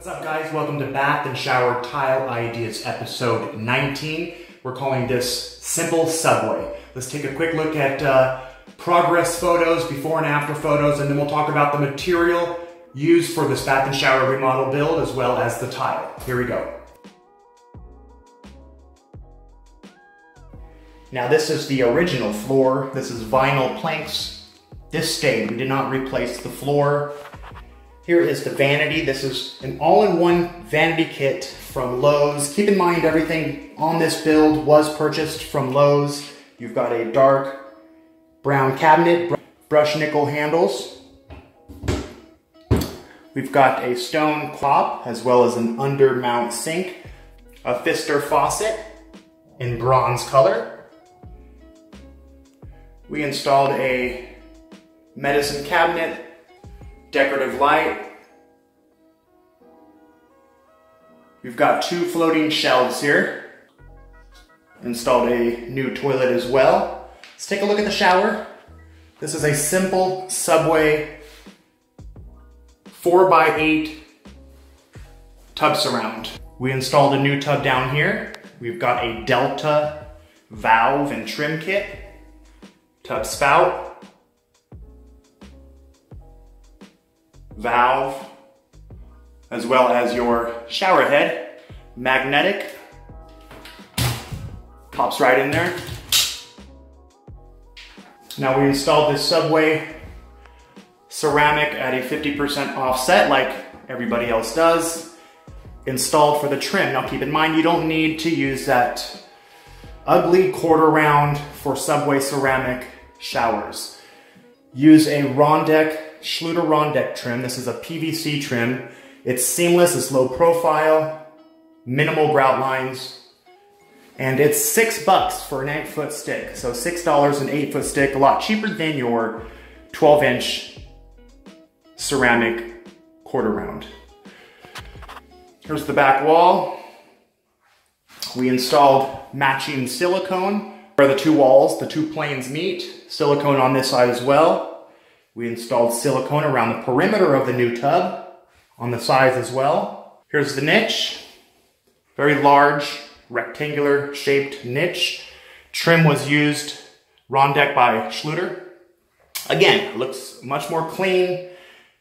What's up guys, welcome to Bath and Shower Tile Ideas episode 19. We're calling this Simple Subway. Let's take a quick look at progress photos, before and after photos, and then we'll talk about the material used for this bath and shower remodel build as well as the tile. Here we go. Now this is the original floor. This is vinyl planks. This stayed. We did not replace the floor. Here is the vanity. This is an all-in-one vanity kit from Lowe's. Keep in mind everything on this build was purchased from Lowe's. You've got a dark brown cabinet, brush nickel handles. We've got a stone clop as well as an undermount sink, a fixture faucet in bronze color. We installed a medicine cabinet, decorative light. We've got two floating shelves here. Installed a new toilet as well. Let's take a look at the shower. This is a simple Subway 4x8 tub surround. We installed a new tub down here. We've got a Delta valve and trim kit, tub spout, valve, as well as your shower head, magnetic, pops right in there. Now we installed this Subway ceramic at a 50% offset like everybody else does, installed for the trim. Now keep in mind you don't need to use that ugly quarter round for Subway ceramic showers. Use a Schluter Rondec trim. This is a PVC trim. It's seamless, it's low profile, minimal grout lines, and it's $6 for an 8-foot stick. So $6 an 8-foot stick, a lot cheaper than your 12-inch ceramic quarter round. Here's the back wall. We installed matching silicone where the two walls, the two planes meet. Silicone on this side as well. We installed silicone around the perimeter of the new tub, on the sides as well. Here's the niche. Very large, rectangular shaped niche. Trim was used, Rondec by Schluter. Again, it looks much more clean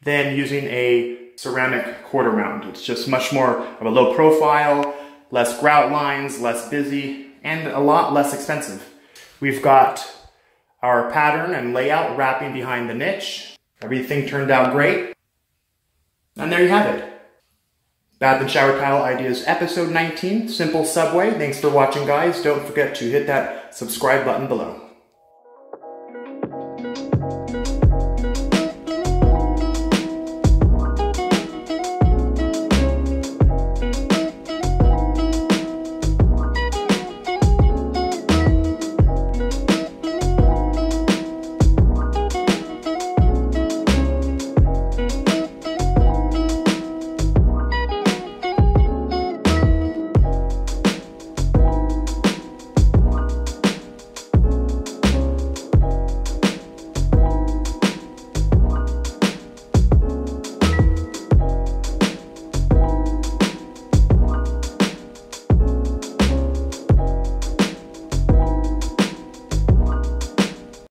than using a ceramic quarter round. It's just much more of a low profile, less grout lines, less busy, and a lot less expensive. We've got our pattern and layout wrapping behind the niche. Everything turned out great. And there you have it. Bath and Shower Tile Ideas episode 19, Simple Subway. Thanks for watching guys. Don't forget to hit that subscribe button below.